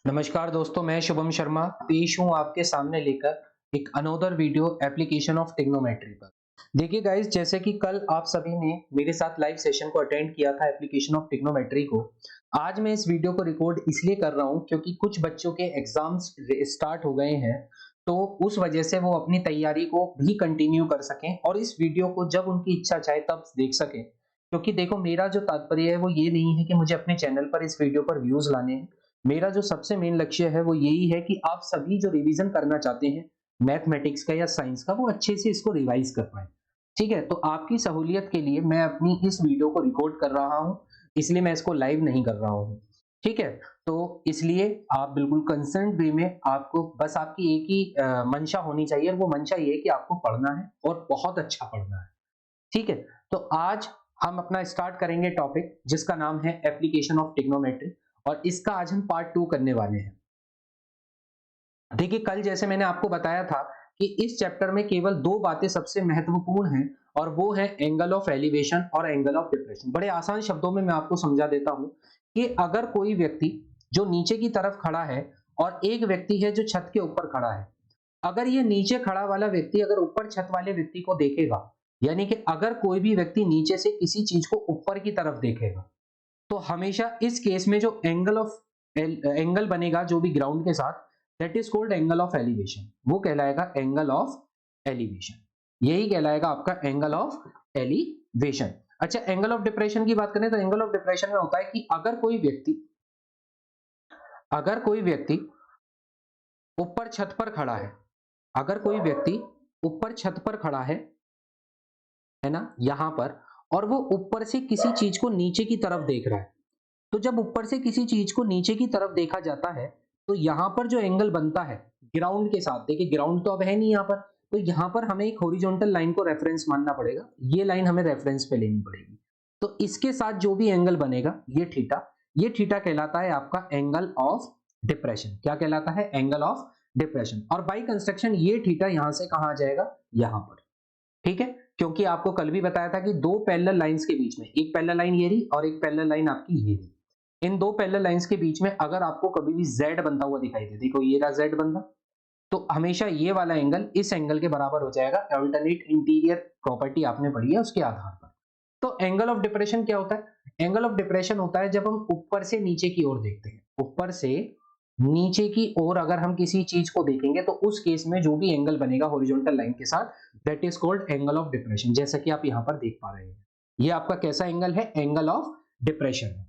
नमस्कार दोस्तों, मैं शुभम शर्मा पेश हूँ आपके सामने लेकर एक another video application of trigonometry पर। देखिए गाइस, जैसे कि कल आप सभी ने मेरे साथ लाइव सेशन को अटेंड किया था एप्लीकेशन ऑफ ट्रिग्नोमेट्री को। आज मैं इस वीडियो को रिकॉर्ड इसलिए कर रहा हूँ क्योंकि कुछ बच्चों के एग्जाम्स स्टार्ट हो गए हैं, तो उस वजह से वो अपनी तैयारी को भी कंटिन्यू कर सकें और इस वीडियो को जब उनकी इच्छा चाहे तब देख सकें। क्योंकि देखो, मेरा जो तात्पर्य है वो ये नहीं है कि मुझे अपने चैनल पर इस वीडियो पर व्यूज लाने हैं। मेरा जो सबसे मेन लक्ष्य है वो यही है कि आप सभी जो रिवीजन करना चाहते हैं मैथमेटिक्स का या साइंस का, वो अच्छे से इसको रिवाइज कर पाए। ठीक है, तो आपकी सहूलियत के लिए मैं अपनी इस वीडियो को रिकॉर्ड कर रहा हूं, इसलिए मैं इसको लाइव नहीं कर रहा हूं। ठीक है, तो इसलिए आप बिल्कुल कंसर्न वे में, आपको बस आपकी एक ही मंशा होनी चाहिए, और वो मंशा ये है कि आपको पढ़ना है और बहुत अच्छा पढ़ना है। ठीक है, तो आज हम अपना स्टार्ट करेंगे टॉपिक जिसका नाम है एप्लीकेशन ऑफ ट्रिग्नोमेट्री, और इसका आज हम पार्ट 2 करने वाले हैं। देखिए, कल जैसे मैंने आपको बताया था कि इस चैप्टर में केवल दो बातें सबसे महत्वपूर्ण हैं, और वो है एंगल ऑफ एलिवेशन और एंगल ऑफ डिप्रेशन। बड़े आसान शब्दों में मैं आपको समझा देता हूं कि अगर कोई व्यक्ति जो नीचे की तरफ खड़ा है और एक व्यक्ति है जो छत के ऊपर खड़ा है, अगर ये नीचे खड़ा वाला व्यक्ति अगर ऊपर छत वाले व्यक्ति को देखेगा, यानी कि अगर कोई भी व्यक्ति नीचे से किसी चीज को ऊपर की तरफ देखेगा, तो हमेशा इस केस में जो एंगल बनेगा जो भी ग्राउंड के साथ, that is called angle of elevation. वो कहलाएगा एंगल ऑफ एलिवेशन, यही कहलाएगा आपका एंगल ऑफ एलिवेशन। अच्छा, एंगल ऑफ डिप्रेशन की बात करें तो एंगल ऑफ डिप्रेशन में होता है कि अगर कोई व्यक्ति ऊपर छत पर खड़ा है, अगर कोई व्यक्ति ऊपर छत पर खड़ा है ना, यहां पर, और वो ऊपर से किसी चीज को नीचे की तरफ देख रहा है, तो जब ऊपर से किसी चीज को नीचे की तरफ देखा जाता है, तो यहां पर जो एंगल बनता है ग्राउंड के साथ, देखिए ग्राउंड तो अब है नहीं यहां पर, तो यहां पर हमें एक हॉरिजॉन्टल लाइन को रेफरेंस मानना पड़ेगा, ये लाइन हमें रेफरेंस पे लेनी पड़ेगी। तो इसके साथ जो भी एंगल बनेगा, ये थीटा कहलाता है आपका एंगल ऑफ डिप्रेशन। क्या कहलाता है? Angle of depression. और बाई कंस्ट्रक्शन ये थीटा यहां से कहां आ जाएगा? यहां पर। ठीक है, क्योंकि आपको कल भी बताया था कि दो पैरेलल लाइंस के बीच में, एक पैरेलल लाइन ये रही और एक पैरेलल लाइन आपकी ये रही, इन दो पैरेलल लाइंस के बीच में अगर आपको कभी भी Z बनता हुआ दिखाई दे, देखो ये रहा Z बनता, तो हमेशा ये वाला एंगल इस एंगल के बराबर हो जाएगा। अल्टरनेट इंटीरियर प्रॉपर्टी आपने पढ़ी है उसके आधार पर। तो एंगल ऑफ डिप्रेशन क्या होता है? एंगल ऑफ डिप्रेशन होता है जब हम ऊपर से नीचे की ओर देखते हैं, ऊपर से नीचे की ओर अगर हम किसी चीज को देखेंगे, तो उस केस में जो भी एंगल बनेगा हॉरिजॉन्टल लाइन के साथ, that is called angle of depression. जैसा कि आप यहां पर देख पा रहे हैं, ये आपका कैसा एंगल है? एंगल ऑफ डिप्रेशन है।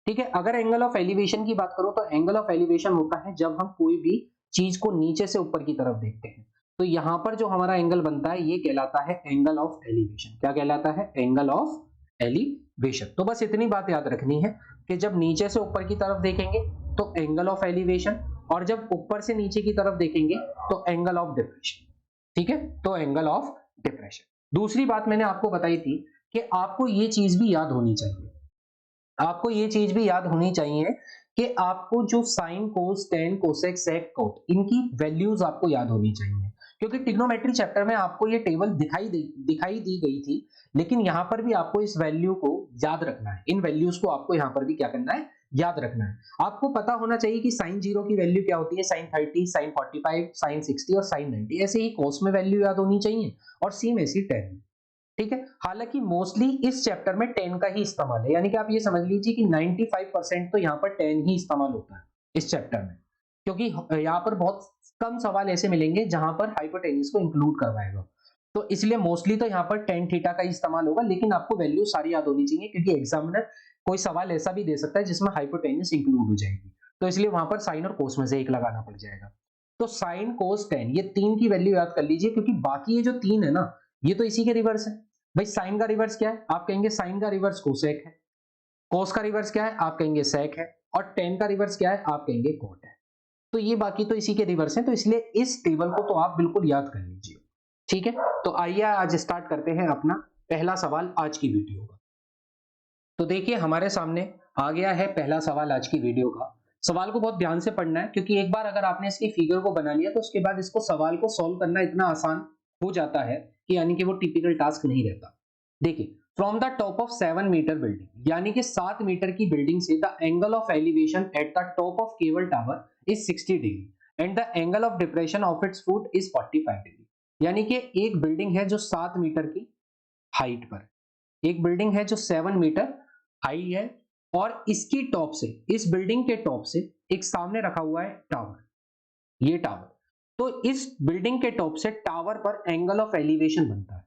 ठीक है, अगर एंगल ऑफ एलिवेशन की बात करूं तो एंगल ऑफ एलिवेशन होता है जब हम कोई भी चीज को नीचे से ऊपर की तरफ देखते हैं, तो यहां पर जो हमारा एंगल बनता है ये कहलाता है एंगल ऑफ एलिवेशन। क्या कहलाता है? Angle of elevation. तो बस इतनी बात याद रखनी है कि जब नीचे से ऊपर की तरफ देखेंगे तो एंगल ऑफ एलिवेशन, और जब ऊपर से नीचे की तरफ देखेंगे तो एंगल ऑफ डिप्रेशन। ठीक है, तो एंगल ऑफ डिप्रेशन। दूसरी बात मैंने आपको बताई थी कि आपको ये चीज भी याद होनी चाहिए, आपको ये चीज भी याद होनी चाहिए कि आपको जो साइन, कोस, टेन, कोसेक, सेक, कोट, इनकी वैल्यूज आपको याद होनी चाहिए। क्योंकि ट्रिग्नोमेट्री चैप्टर में आपको ये टेबल दिखाई दी गई थी, लेकिन यहां पर भी आपको इस वैल्यू को याद रखना है, इन वैल्यूज को आपको यहां पर भी क्या करना है? याद रखना है। आपको पता होना चाहिए कि साइन 0 की वैल्यू क्या होती है, साइन 30, साइन 45, साइन 60 और साइन 90। ऐसे ही कोस में वैल्यू याद होनी चाहिए, और सी में ऐसी 10। ठीक है, हालांकि मोस्टली इस चैप्टर में 10 का ही इस्तेमाल है, यानी कि आप ये समझ लीजिए कि 95% तो यहाँ पर 10 ही इस्तेमाल होता है इस चैप्टर में, क्योंकि यहाँ पर बहुत कम सवाल ऐसे मिलेंगे जहां पर हाइपोटेन्यूज को इंक्लूड करवाएगा, तो इसलिए मोस्टली तो यहाँ पर टेन थीटा का ही इस्तेमाल होगा। लेकिन आपको वैल्यू सारी याद होनी चाहिए, क्योंकि एग्जामिनर कोई सवाल ऐसा भी दे सकता है जिसमें हाइपोटेन्यूज इंक्लूड हो जाएगी, तो इसलिए वहां पर साइन और कोस में से एक लगाना पड़ जाएगा। तो साइन, कोस, टेन, ये तीन की वैल्यू याद कर लीजिए, क्योंकि बाकी ये जो तीन है ना, ये तो इसी के रिवर्स है। भाई साइन का रिवर्स क्या है? आप कहेंगे साइन का रिवर्स कोसेक है। कोस का रिवर्स क्या है? आप कहेंगे सेक है। और टेन का रिवर्स क्या है? आप कहेंगे कोट है। तो ये बाकी तो इसी के रिवर्स है, तो इसलिए इस टेबल को तो आप बिल्कुल याद कर लीजिए। ठीक है, तो आइए आज स्टार्ट करते हैं अपना पहला सवाल आज की वीडियो का। तो देखिए, हमारे सामने आ गया है पहला सवाल आज की वीडियो का। सवाल को बहुत ध्यान से पढ़ना है, क्योंकि एक बार अगर आपने इसकी फिगर को बना लिया तो उसके बाद इसको सवाल को सॉल्व करना इतना आसान हो जाता है कि यानी कि वो टिपिकल टास्क नहीं रहता। देखिए, from the top of 7 metre building, यानी कि 7 मीटर की बिल्डिंग से the angle of elevation at the top of cable tower is 60 degree and the angle of depression of its foot is 45 degree. यानी कि एक बिल्डिंग है जो 7 metre की हाइट पर, एक बिल्डिंग है जो 7 मीटर हाई है और इसकी टॉप से, इस बिल्डिंग के टॉप से एक सामने रखा हुआ है टावर, ये टावर। तो इस बिल्डिंग के टॉप से टावर पर एंगल ऑफ एलिवेशन बनता है,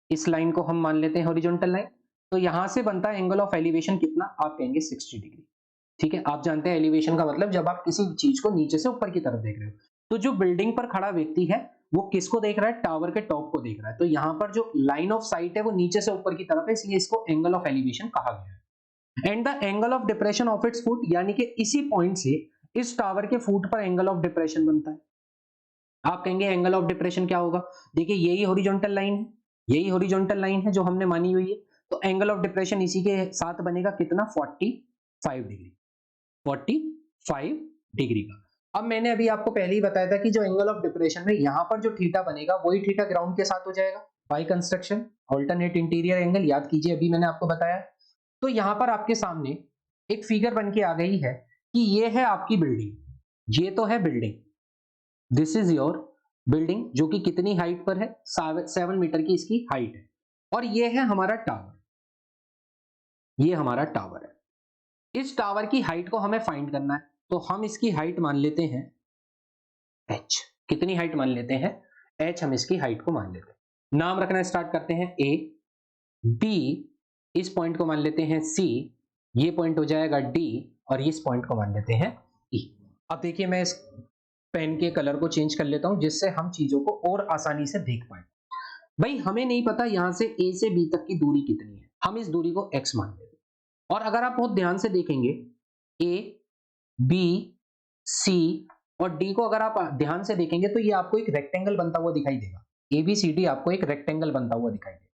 इस लाइन को हम मान लेते हैं हॉरिजॉन्टल लाइन। तो यहां से बनता है एंगल ऑफ एलिवेशन कितना, आप कहेंगे 60 डिग्री। ठीक है, आप जानते हैं एलिवेशन का मतलब जब आप किसी चीज को नीचे से ऊपर की तरफ देख रहे हो। तो जो बिल्डिंग पर खड़ा व्यक्ति है वो किसको देख रहा है, टावर के टॉप को देख रहा है। तो यहां पर जो लाइन ऑफ साइट है वो नीचे से ऊपर की तरफ है, इसलिए इसको एंगल ऑफ एलिवेशन कहा गया है। And the angle of depression of its foot, यानी कि इसी पॉइंट से इस टावर के फुट पर एंगल ऑफ डिप्रेशन बनता है। आप कहेंगे एंगल ऑफ डिप्रेशन क्या होगा, देखिए यही हॉरिजॉन्टल लाइन है, यही हॉरिजॉन्टल लाइन है जो हमने मानी हुई है। तो एंगल ऑफ डिप्रेशन इसी के साथ बनेगा कितना, 45 डिग्री, 45 डिग्री का। अब मैंने अभी आपको पहले ही बताया था कि जो एंगल ऑफ डिप्रेशन में यहां पर जो थीटा बनेगा वही थीटा ग्राउंड के साथ हो जाएगा by construction alternate interior angle, याद कीजिए अभी मैंने आपको बताया। तो यहां पर आपके सामने एक फिगर बन के आ गई है कि ये है आपकी बिल्डिंग, ये तो है building, this is your building जो कि कितनी हाइट पर है, 7 मीटर की इसकी हाइट है। और ये है हमारा टावर, ये हमारा टावर है। इस टावर की हाइट को हमें फाइंड करना है, तो हम इसकी हाइट मान लेते हैं h। कितनी हाइट मान लेते हैं, h, हम इसकी हाइट को मान लेते हैं। नाम रखना स्टार्ट करते हैं a, b, इस पॉइंट को मान लेते हैं c, ये पॉइंट हो जाएगा d और इस पॉइंट को मान लेते हैं e। अब देखिए मैं इस पेन के कलर को चेंज कर लेता हूं जिससे हम चीजों को और आसानी से देख पाए। भाई हमें नहीं पता यहां से a से b तक की दूरी कितनी है, हम इस दूरी को x मान लेते हैं। और अगर आप बहुत ध्यान से देखेंगे a, b, c और d को अगर आप ध्यान से देखेंगे तो ये आपको एक रेक्टेंगल बनता हुआ दिखाई देगा, a b c d आपको एक रेक्टेंगल बनता हुआ दिखाई देगा,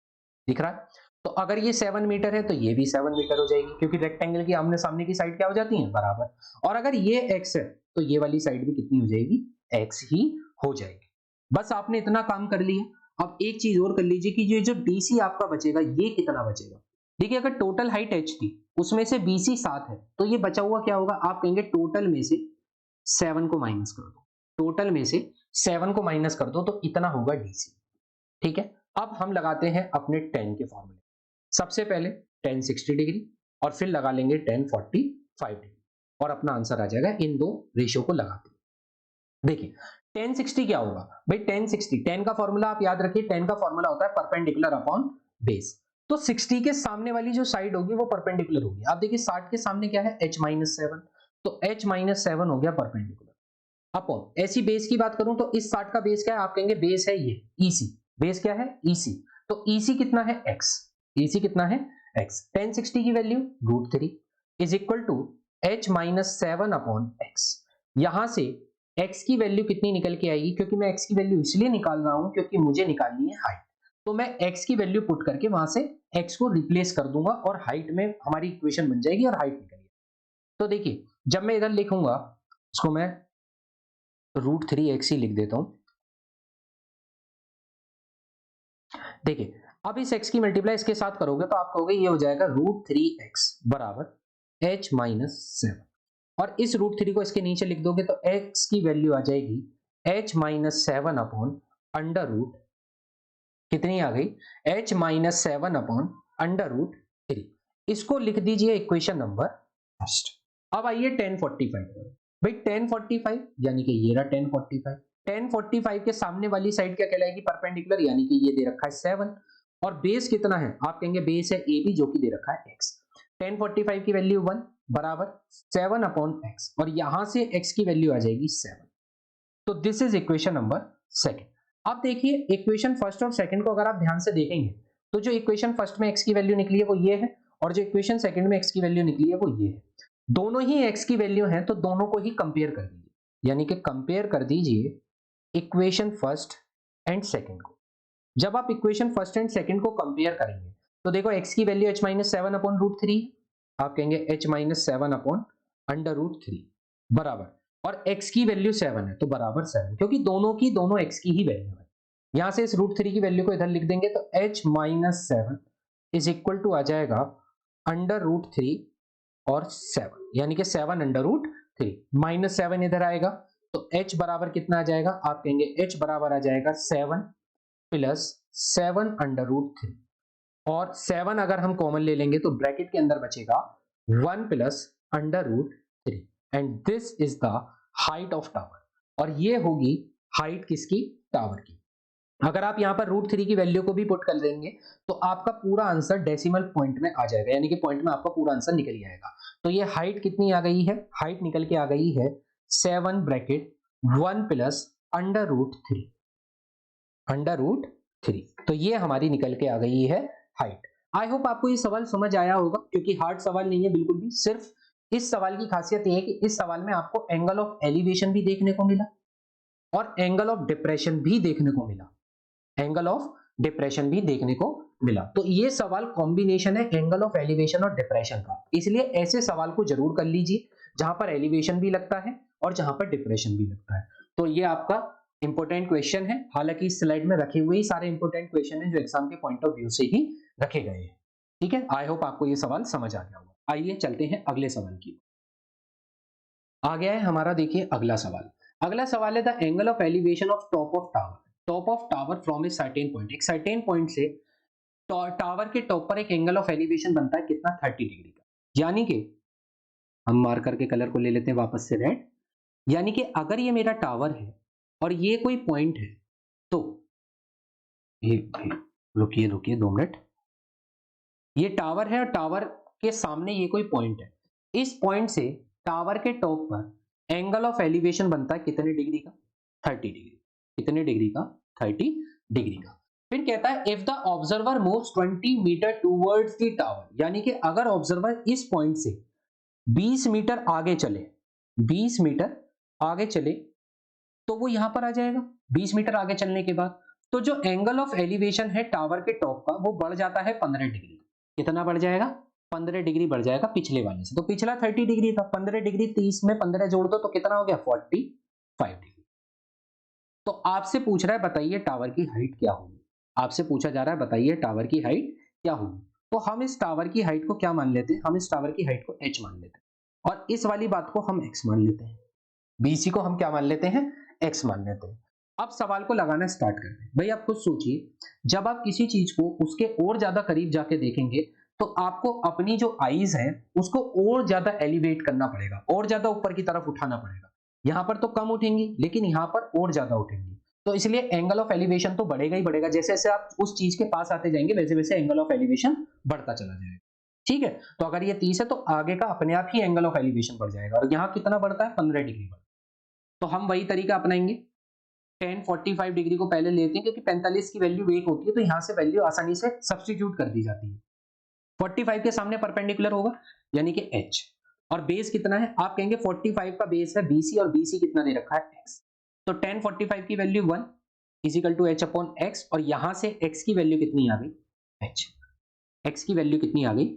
दिख रहा है। तो अगर ये 7 मीटर है तो ये भी 7 मीटर हो जाएगी, क्योंकि रेक्टेंगल की आमने सामने की साइड क्या हो जाती है, बराबर। और अगर ये x है तो ये वाली साइड भी कितनी हो जाएगी, x ही हो जाएगी। बस आपने इतना काम कर लिया। अब एक चीज और कर लीजिए कि ये जो DC आपका बचेगा ये कितना बचेगा। देखिए अगर टोटल हाइट h थी उसमें से BC 7 है तो ये बचा हुआ क्या होगा, आप कहेंगे टोटल में से 7 को माइनस कर दो, टोटल में से 7 को माइनस कर दो तो इतना होगा DC। ठीक है, अब हम लगाते हैं अपने tan के फॉर्मूले। सबसे पहले tan 60 डिग्री और फिर लगा लेंगे tan 45 डिग्री और अपना आंसर आ जाएगा इन दो रेशियो को लगाते हैं। देखिए tan 60 क्या होगा भाई, tan 60, tan का फॉर्मूला आप याद रखिए, tan का फॉर्मूला होता है परपेंडिकुलर अपॉन बेस। तो 60 के सामने वाली जो साइड होगी वो परपेंडिकुलर होगी। आप देखिए 60 के सामने क्या है, h-7, तो h-7 हो गया परपेंडिकुलर अपॉन, ऐसी बेस की बात करूं तो इस 60 का बेस क्या है, आप कहेंगे बेस है ये EC, बेस क्या है EC, तो EC कितना है x, EC कितना है x। tan 60 की value √3 is equal to h-7 upon x। यहां से x की वैल्यू कितनी निकल के आएगी, क्योंकि मैं x की वैल्यू इसलिए निकाल रहा हूं क्योंकि मुझे निकालनी है हाइट, तो मैं x की वैल्यू पुट करके वहां से x को रिप्लेस कर दूंगा और हाइट में हमारी इक्वेशन बन जाएगी और हाइट निकलेगी। तो देखिए जब मैं इधर लिखूंगा इसको मैं √3x ही लिख देता हूं। देखिए अब इस x की मल्टीप्लाई इसके साथ करोगे तो आप कहोगे ये हो जाएगा √3x बराबर h-7 और इस √3 को इसके नीचे लिख दोगे तो x की वैल्यू आ जाएगी h-7 अपॉन अंडर रूट, कितनी आ गई h-7 अपॉन √3। इसको लिख दीजिए इक्वेशन नंबर फर्स्ट। अब आइए tan 45, भाई tan 45 यानी कि ये रहा tan 45, tan 45 के सामने वाली साइड क्या कहलाएगी, परपेंडिकुलर, यानी कि ये दे रखा है 7 और बेस कितना है, आप कहेंगे बेस है AB जो कि दे रखा है x। tan 45 की वैल्यू 1 बराबर 7 अपॉन x और यहां से x की वैल्यू आ जाएगी 7। तो this is equation number second. अब देखिए इक्वेशन फर्स्ट और सेकंड को अगर आप ध्यान से देखेंगे तो जो इक्वेशन फर्स्ट में x की वैल्यू निकली है वो ये है और जो इक्वेशन सेकंड में x की वैल्यू निकली है वो ये है। दोनों ही x की वैल्यू है तो दोनों को ही कंपेयर कर दीजिए, यानी कि कंपेयर कर दीजिए इक्वेशन फर्स्ट एंड सेकंड को। जब आप इक्वेशन फर्स्ट एंड सेकंड को कंपेयर करेंगे तो देखो x की वैल्यू h-7 अपॉन √3, आप कहेंगे h-7 अपॉन अंडर √3 बराबर, और x की वैल्यू 7 है तो बराबर 7, क्योंकि दोनों की दोनों x की ही वैल्यू है। यहां से इस √3 की वैल्यू को इधर लिख देंगे तो h-7 इज इक्वल टू आ जाएगा अंडर रूट 3 और 7, यानी कि 7 अंडर रूट 3 माइनस 7 इधर आएगा तो h बराबर कितना आ जाएगा, आप कहेंगे h बराबर आ जाएगा 7 प्लस 7 अंडर रूट 3 और 7 अगर हम कॉमन ले लेंगे तो ब्रैकेट के अंदर बचेगा 1 plus under root 3 and this is the height of tower. और ये होगी हाइट किसकी, टावर की। अगर आप यहां पर रूट 3 की वैल्यू को भी पुट कर देंगे तो आपका पूरा आंसर डेसिमल पॉइंट में आ जाएगा, यानी कि पॉइंट में आपका पूरा आंसर निकल जाएगा। तो ये हाइट कितनी आ गई है, हाइट निकल के आ गई है 7 bracket 1 plus under root 3, under root 3। तो ये हमारी निकल के आ गई है हाइट। आई होप आपको ये सवाल समझ आया होगा, क्योंकि हार्ड सवाल नहीं है बिल्कुल भी। सिर्फ इस सवाल की खासियत ये है कि इस सवाल में आपको एंगल ऑफ एलिवेशन भी देखने को मिला और एंगल ऑफ डिप्रेशन भी देखने को मिला, एंगल ऑफ डिप्रेशन भी देखने को मिला। तो ये सवाल कॉम्बिनेशन है एंगल ऑफ एलिवेशन और डिप्रेशन का, इसलिए ऐसे सवाल को जरूर कर लीजिए जहां पर एलिवेशन भी लगता है और जहां पर डिप्रेशन भी लगता है। तो ये आपका इंपॉर्टेंट क्वेश्चन है, हालांकि इस स्लाइड में रखे हुए ही सारे इंपॉर्टेंट क्वेश्चन हैं जो एग्जाम के पॉइंट ऑफ व्यू से ही रखे गए हैं। ठीक है, आई होप आपको ये सवाल समझ आ गया होगा। आइए चलते हैं अगले सवाल की। आ गया है हमारा, देखिए अगला सवाल। अगला सवाल है the angle of elevation of top of tower, top of tower from a certain point. एक सर्टेन पॉइंट से टावर के टॉप पर एक एंगल ऑफ एलिवेशन बनता है कितना, 30 डिग्री का। यानी कि हम मार्कर के कलर को ले लेते हैं वापस से रेड, यानी कि अगर ये मेरा टावर है और ये कोई पॉइंट है तो ये रुकिए 2 मिनट, ये टावर है और टावर के सामने ये कोई पॉइंट है। इस पॉइंट से टावर के टॉप पर एंगल ऑफ एलिवेशन बनता है कितने डिग्री का, 30 डिग्री। कितने डिग्री का, 30 डिग्री का। फिर कहता है if the observer moves 20 metre towards the tower, यानी कि अगर ऑब्जर्वर इस पॉइंट से 20 मीटर आगे चले, 20 मीटर आगे चले तो वो यहां पर आ जाएगा। 20 मीटर आगे चलने के बाद तो जो एंगल ऑफ एलिवेशन है टावर के टॉप का वो बढ़ जाता है 15 डिग्री। कितना बढ़ जाएगा, 15 डिग्री बढ़ जाएगा पिछले वाले से। तो पिछला 30 डिग्री था, 15 डिग्री 30 में 15 जोड़ दो तो कितना हो गया, 45 डिग्री। तो आपसे पूछ रहा है बताइए टावर की हाइट क्या होगी, आपसे पूछा जा रहा है बताइए टावर की हाइट क्या होगी। तो हम इस टावर की हाइट को क्या मान लेते हैं, हम इस टावर की हाइट को h मान लेते हैं और इस वाली बात को हम x मान लेते हैं, BC को हम क्या मान लेते हैं, x मान लेते हैं। अब सवाल को लगाना स्टार्ट करते हैं। भाई आप खुद सोचिए, जब आप किसी चीज को उसके और ज्यादा करीब जाके देखेंगे तो आपको अपनी जो आईज है उसको और ज्यादा एलिवेट करना पड़ेगा, और ज्यादा ऊपर की तरफ उठाना पड़ेगा। यहां पर तो कम उठेंगी लेकिन यहां पर और ज्यादा उठेंगी, तो इसलिए एंगल ऑफ एलिवेशन तो बढ़ेगा ही बढ़ेगा। जैसे जैसे आप उस चीज के पास आते जाएंगे वैसे वैसे एंगल ऑफ एलिवेशन बढ़ता चला जाएगा। ठीक है, तो अगर ये 30 है तो आगे का अपने आप ही एंगल ऑफ एलिवेशन बढ़ जाएगा। और यहाँ कितना बढ़ता है, 15 डिग्री बढ़ता है। तो हम वही तरीका अपनाएंगे, 1045 डिग्री को पहले लेते हैं क्योंकि 45 की वैल्यू 1 होती है तो यहां से वैल्यू आसानी से सब्स्टिट्यूट कर दी जाती है। 45 के सामने परपेंडिकुलर होगा यानी कि h, और बेस कितना है, आप कहेंगे 45 का बेस है BC और BC कितना दे रखा है x। तो 1045 की value 1 equal to h upon x, और यहां से x की वैल्यू कितनी आ गई, h। x की वैल्यू कितनी आ गई,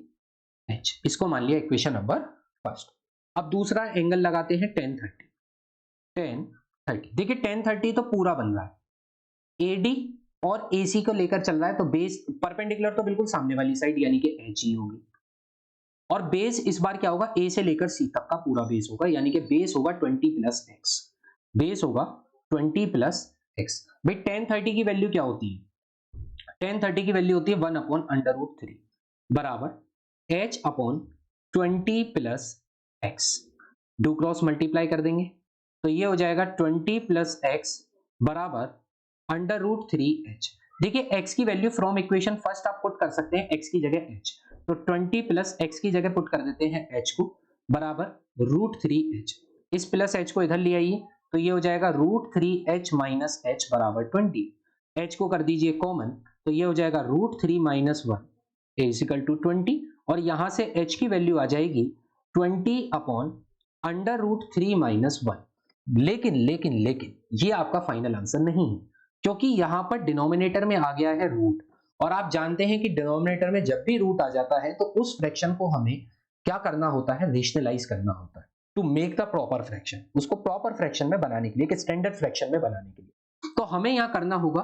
h। इसको मान लिया इक्वेशन नंबर फर्स्ट। अब दूसरा एंगल लगाते हैं 1030। देखिए 1030 तो पूरा बन रहा है, AD और AC को लेकर चल रहा है, तो बेस परपेंडिकुलर तो बिल्कुल सामने वाली साइड यानी कि HE होगी, और बेस इस बार क्या होगा, A से लेकर C तक का पूरा बेस होगा, यानी कि बेस होगा 20 प्लस x, बेस होगा 20 प्लस x। भाई 1030 की वैल्यू क्या होती है, 1030 की वैल्यू होती है 1 अपॉन अंडर रूट 3 बराबर h upon 20 plus x। Do cross multiply कर देंगे तो ये हो जाएगा 20 प्लस x बराबर अंडर रूट 3h। देखिए x की वैल्यू फ्रॉम इक्वेशन फर्स्ट आप पुट कर सकते हैं x की जगह h, तो 20 प्लस x की जगह पुट कर देते हैं h को बराबर रूट 3h। इस प्लस h को इधर ले आइए तो ये हो जाएगा रूट 3h माइनस h बराबर 20। h को कर दीजिए कॉमन तो ये हो जाएगा रूट 3 माइनस 1 इजिकल टू 20, और यहां से h की वैल्यू आ जाएगी 20 अपॉन अंडर रूट 3 माइनस 1। लेकिन लेकिन लेकिन ये आपका फाइनल आंसर नहीं है, क्योंकि यहां पर डिनोमिनेटर में आ गया है रूट, और आप जानते हैं कि डिनोमिनेटर में जब भी रूट आ जाता है तो उस फ्रैक्शन को हमें क्या करना होता है, रेशनलाइज करना होता है to make the proper fraction, उसको प्रॉपर फ्रैक्शन में बनाने के लिए, एक स्टैंडर्ड फ्रैक्शन में बनाने के लिए। तो हमें यहां करना होगा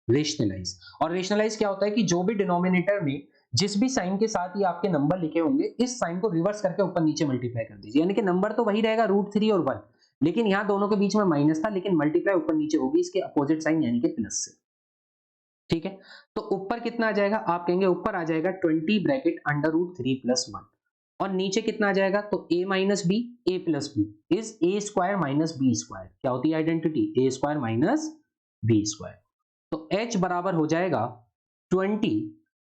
रेशनलाइज, और रेशनलाइज क्या होता है कि जो भी डिनोमिनेटर में जिस भी साइन के साथ ये आपके नंबर लिखे होंगे, इस साइन को रिवर्स करके ऊपर नीचे मल्टीप्लाई कर दीजिए, यानी कि नंबर तो वही रहेगा √3 और 1, लेकिन यहाँ दोनों के बीच में माइनस था, लेकिन मल्टीप्लाई ऊपर नीचे होगी इसके अपोजिट साइन यानी कि प्लस से। ठीक है, तो ऊपर कितना आ जाएगा, आप कहेंगे ऊपर आ जाएगा 20 ब्रैकेट √3 + 1, और नीचे कितना आ जाएगा, तो a - b a + b is a² - b²। क्या होती है आइडेंटिटी, a² - b²। तो h बराबर हो जाएगा 20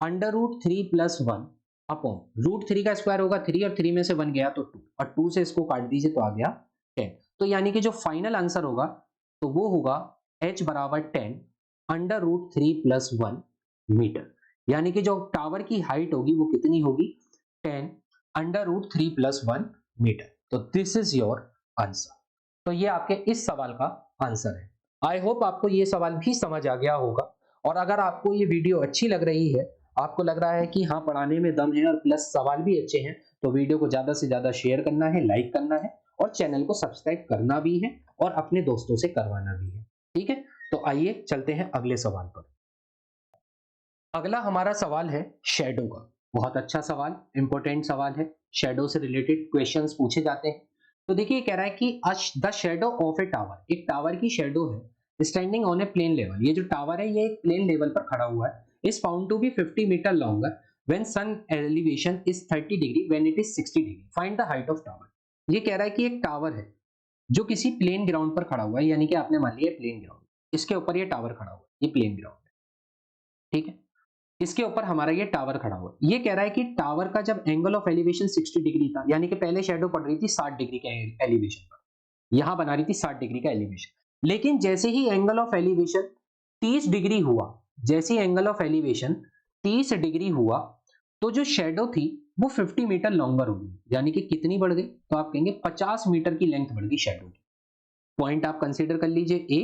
√3 + 1 अपॉन √3 का स्क्वायर होगा 3, और 3 में से 1 गया तो 2, और 2 से इसको काट दीजिए तो आ गया 10। तो यानी कि जो फाइनल आंसर होगा तो वो होगा h बराबर 10 √3 + 1 मीटर, यानी कि जो टावर की हाइट होगी वो कितनी होगी, 10 √3 + 1 मीटर। तो दिस इज योर आंसर। तो ये आपके इस सवाल का आंसर है। आई होप आपको ये सवाल भी समझ आ गया होगा, और अगर आपको ये वीडियो अच्छी लग रही है, आपको लग रहा है कि हाँ पढ़ाने में दम है और प्लस सवाल भी अच्छे हैं, तो वीडियो को ज्यादा से ज्यादा शेयर करना है, लाइक करना है, और चैनल को सब्सक्राइब करना भी है और अपने दोस्तों से करवाना भी है। ठीक है, तो आइए चलते हैं अगले सवाल पर। अगला हमारा सवाल है शैडो का। बहुत अच्छा सवाल, इंपॉर्टेंट सवाल है, शैडो से रिलेटेड क्वेश्चंस पूछे जाते हैं। तो देखिए कह रहा है कि the shadow of a tower, एक टावर की शैडो है standing on a plane level. ये जो टावर है ये एक प्लेन लेवल पर खड़ा हुआ है, is found to be 50 metre longer when sun elevation is 30 degree when it is 60 degree, find the height of tower. ये कह रहा है कि एक टावर है जो किसी प्लेन ग्राउंड पर खड़ा हुआ है, यानी कि आपने मान लिया प्लेन ग्राउंड, इसके ऊपर ये टावर खड़ा हुआ है, ये प्लेन ग्राउंड है। ठीक है, इसके ऊपर हमारा ये टावर खड़ा हुआ है। ये कह रहा है कि टावर का जब एंगल ऑफ एलिवेशन 60 डिग्री था, यानी कि पहले शैडो पड़ रही थी 60 डिग्री के एलिवेशन पर, यहां बना रही थी 60 डिग्री का एलिवेशन, लेकिन जैसे ही एंगल ऑफ एलिवेशन 30 डिग्री हुआ, जैसे ही एंगल ऑफ एलिवेशन 30 डिग्री हुआ, तो जो शैडो थी वो 50 मीटर लॉन्गर हो गई, यानी कि कितनी बढ़ गई, तो आप कहेंगे 50 मीटर की लेंथ बढ़ गई शैडो की। पॉइंट आप कंसीडर कर लीजिए ए,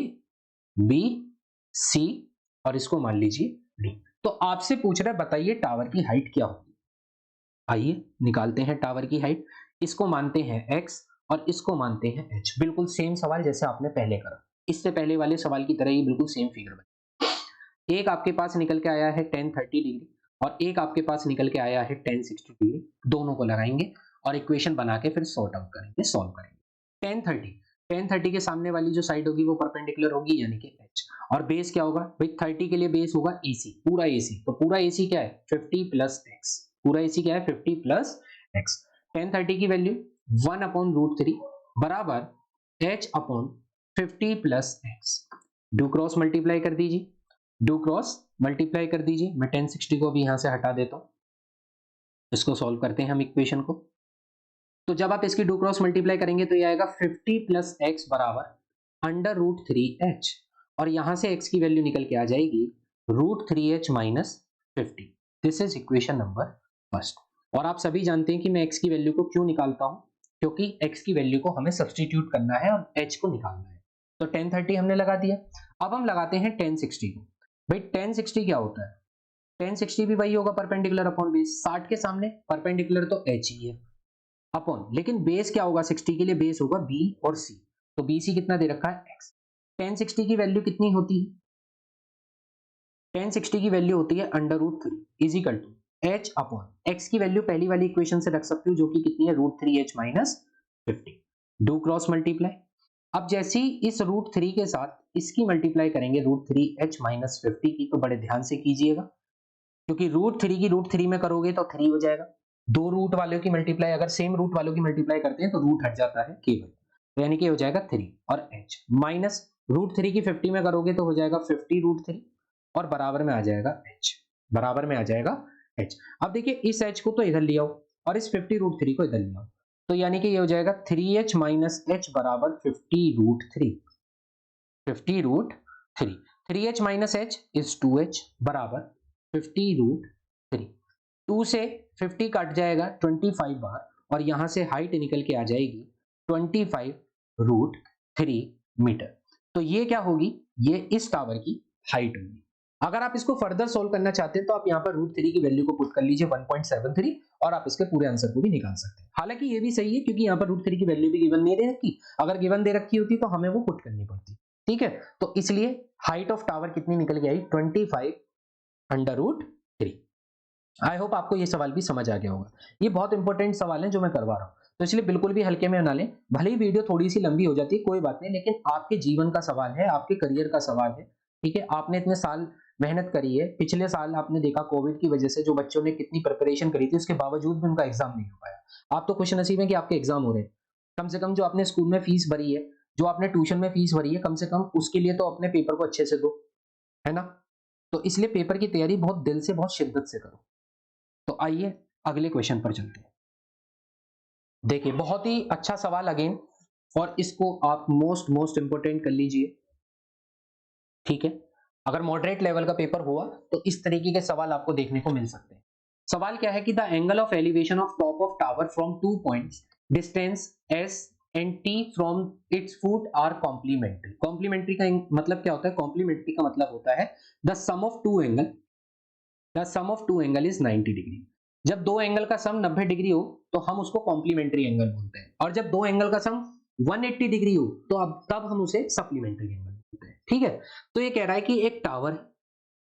बी, सी, और इसको मान लीजिए डी। तो आपसे पूछ रहा है बताइए टावर की हाइट क्या होगी। आइए निकालते हैं टावर की हाइट। इसको मानते हैं x और इसको मानते हैं h। बिल्कुल सेम सवाल जैसे आपने पहले करा, इससे पहले वाले सवाल की तरह ही बिल्कुल सेम फिगर बनी। एक आपके पास निकल के आया है 1030 डिग्री, और एक आपके पास निकल के आया है 1060 डिग्री। दोनों को लगाएंगे और इक्वेशन बना के फिर सॉर्ट आउट करेंगे, सॉल्व करेंगे। 1030 के सामने वाली जो साइड होगी वो परपेंडिकुलर होगी, यानी कि h। और बेस क्या होगा भाई, 30 के लिए बेस होगा AC, पूरा AC। तो पूरा AC क्या है 50 + x, पूरा AC क्या है 50 + x। 1030 की वैल्यू 1/√3 बराबर h/50 + x। Do cross multiply कर दीजिए, डू क्रॉस मल्टीप्लाई कर दीजिए। मैं 1060 को भी यहां से हटा देता हूं, इसको सॉल्व करते हैं हम इक्वेशन को। तो जब आप इसकी डू क्रॉस मल्टीप्लाई करेंगे तो ये आएगा 50 + x बराबर √3h, और यहां से x की वैल्यू निकल के आ जाएगी √3h - 50। This is equation number first. और आप सभी जानते हैं कि मैं x की वैल्यू को क्यों निकालता हूं, क्योंकि x की वैल्यू को हमें सब्सटीट्यूट करना है और h को निकालना है। तो 1030 हमने लगा दिया। अब हम लगाते हैं 1060 को। भाई 1060 क्या होता है, 1060 भी वही होगा परपेंडिकुलर अपॉन बेस। 60 के सामने परपेंडिकुलर तो h ही है अपॉन, लेकिन बेस क्या होगा 60 के लिए, बेस होगा b और c। तो bc कितना दे रखा है x। 1060 की वैल्यू कितनी होती है, 1060 की वैल्यू होती है √3 is equal to h upon x की वैल्यू पहली वाली इक्वेशन से रख सकती हूँ जो कि कितनी है √3h - 50। Do cross multiply. अब जैसे ही इस √3 के साथ इसकी मल्टीप्लाई करेंगे √3h - 50 की, तो बड़े ध्यान से कीजिएगा, क्योंकि √3 की √3 में करोगे तो 3 हो जाएगा। दो रूट वालों की मल्टीप्लाई, अगर सेम रूट वालों की मल्टीप्लाई करते हैं तो रूट हट जाता है केवल, तो यानी कि हो जाएगा 3 और h माइनस √3 की 50 में करोगे तो हो जाएगा 50 √3, और बराबर में आ जाएगा h, बराबर में आ जाएगा h। अब देखिए इस h को तो इधर ले आओ और इस 50 √3 को इधर ले आओ, तो यानी कि ये हो जाएगा 3h - h बराबर 50 √3, 50 √3। 3h - h इज 2h बराबर 50 √3। 2 से 50 कट जाएगा 25 बार, और यहां से हाइट निकल के आ जाएगी 25 √3 मीटर। तो ये क्या होगी, ये इस टावर की हाइट होगी। अगर आप इसको फर्दर सोल्व करना चाहते हैं तो आप यहाँ पर √3 की वैल्यू को पुट कर लीजिए 1.73, और आप इसके पूरे आंसर को भी निकाल सकते हैं। हालांकि ये भी सही है क्योंकि यहाँ पर √3 की वैल्यू भी गिवन नहीं दे रखी, अगर गिवन दे रखी होती तो हमें वो पुट करनी पड़ती। ठीक है, तो इसलिए हाइट ऑफ टावर कितनी निकल के आई 25 √3। आई होप आपको ये सवाल भी समझ आ गया होगा। ये बहुत इंपॉर्टेंट सवाल है जो मैं करवा रहा हूँ, तो इसलिए बिल्कुल भी हल्के में ना लें। भले ही वीडियो थोड़ी सी लंबी हो जाती है, कोई बात नहीं, लेकिन आपके जीवन का सवाल है, आपके करियर का सवाल है। ठीक है, आपने इतने साल मेहनत करी है, पिछले साल आपने देखा कोविड की वजह से जो बच्चों ने कितनी प्रिपरेशन करी थी, उसके बावजूद भी उनका एग्जाम नहीं हो पाया। आप तो खुश नसीब हैं कि आपके एग्जाम हो रहे हैं। कम से कम जो आपने स्कूल में फीस भरी है, जो आपने ट्यूशन में फीस भरी है, कम से कम उसके लिए तो अपने पेपर को अच्छे से दो, है ना। तो इसलिए पेपर की तैयारी बहुत दिल से, बहुत शिद्दत से करो। तो आइए अगले क्वेश्चन पर चलते हैं। देखिए बहुत ही अच्छा सवाल अगेन, और इसको आप मोस्ट मोस्ट इंपोर्टेंट कर लीजिए। ठीक है, अगर मॉडरेट लेवल का पेपर हुआ तो इस तरीके के सवाल आपको देखने को मिल सकते हैं। सवाल क्या है कि the angle of elevation of top of tower from two points distance S and T from its foot are complementary. Complementary का मतलब क्या होता है? कॉम्प्लीमेंट्री का मतलब होता है the sum of two angle, the sum of two angle is 90 degree. जब दो एंगल का सम 90 डिग्री हो तो हम उसको कॉम्प्लीमेंट्री एंगल बोलते हैं, और जब दो एंगल का सम 180 डिग्री हो तो अब तब हम उसे सप्लीमेंट्री एंगल बोलते हैं। ठीक है, तो ये कह रहा है कि एक टावर है,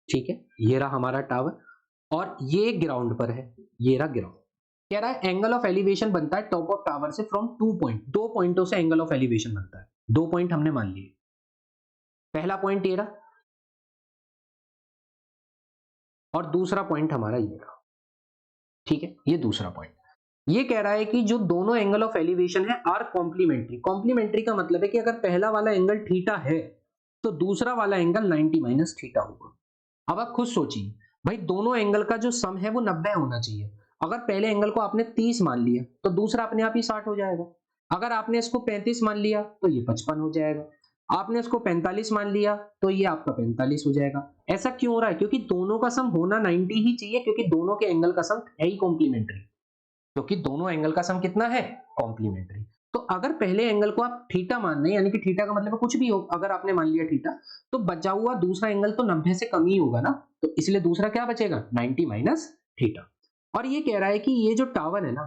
ठीक है, ये रहा हमारा टावर, और ये ग्राउंड पर है, ये रहा ग्राउंड। कह रहा है एंगल ऑफ एलिवेशन बनता है टॉप ऑफ टावर से फ्रॉम टू पॉइंट, दो पॉइंटों से एंगल ऑफ एलिवेशन बनता है। दो पॉइंट हमने मान लिए, पहला पॉइंट ये रहा और दूसरा पॉइंट हमारा ये रहा। ठीक है, ये दूसरा पॉइंट। ये कह रहा है कि जो दोनों एंगल ऑफ एलिवेशन है आर कॉम्प्लीमेंट्री। कॉम्प्लीमेंट्री का मतलब है कि अगर पहला वाला एंगल थीटा है तो दूसरा वाला एंगल 90 माइनस थीटा होगा। अब आप खुद सोचिए, भाई दोनों एंगल का जो सम है वो 90 होना चाहिए। अगर पहले एंगल को आपने 30 मान लिया तो दूसरा अपने आप ही 60 हो जाएगा। अगर आपने इसको 35 मान लिया तो ये 55 हो जाएगा। आपने इसको 45 मान लिया तो ये आपका 45 हो जाएगा। ऐसा क्यों हो रहा है? क्योंकि दोनों का सम होना 90 ही चाहिए, क्योंकि दोनों के एंगल का सम है ही कॉम्प्लीमेंट्री। क्योंकि दोनों एंगल का सम कितना है? कॉम्प्लीमेंट्री। तो अगर पहले एंगल को आप थीटा मान रहे हैं, यानी कि थीटा का मतलब कुछ भी हो, अगर आपने मान लिया थीटा, तो बचा हुआ दूसरा एंगल तो 90 से कम ही होगा ना, तो इसलिए दूसरा क्या बचेगा? 90 माइनस थीटा। और ये कह रहा है कि ये जो टावर है ना,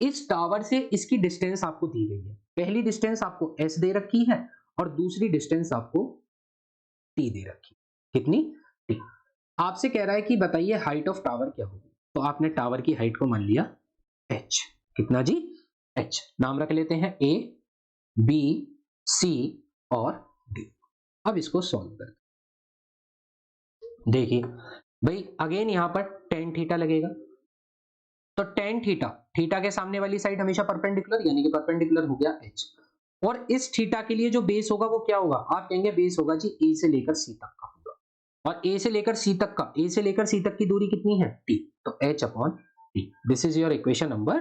इस टावर से इसकी डिस्टेंस आपको दी गई है। पहली डिस्टेंस आपको एस दे रखी है और दूसरी डिस्टेंस आपको टी दे रखी है। कितनी? टी। आपसे कह रहा है कि बताइए हाइट ऑफ टावर क्या होगी। तो आपने टावर की हाइट को मान लिया एच। कितना जी? एच। नाम रख लेते हैं ए, बी, सी और डी। अब इसको सॉल्व करते हैं। देखिए भाई अगेन यहां पर टेन थीटा लगेगा, तो टेन थीटा, थीटा के सामने वाली साइड हमेशा परपेंडिकुलर, यानी कि परपेंडिकुलर हो गया एच। और इस थीटा के लिए जो बेस होगा वो क्या होगा? आप कहेंगे बेस होगा जी ए से लेकर सी तक का होगा, और ए से लेकर सी तक का, ए से लेकर सी तक की दूरी कितनी है? टी। तो H upon T. This is your equation number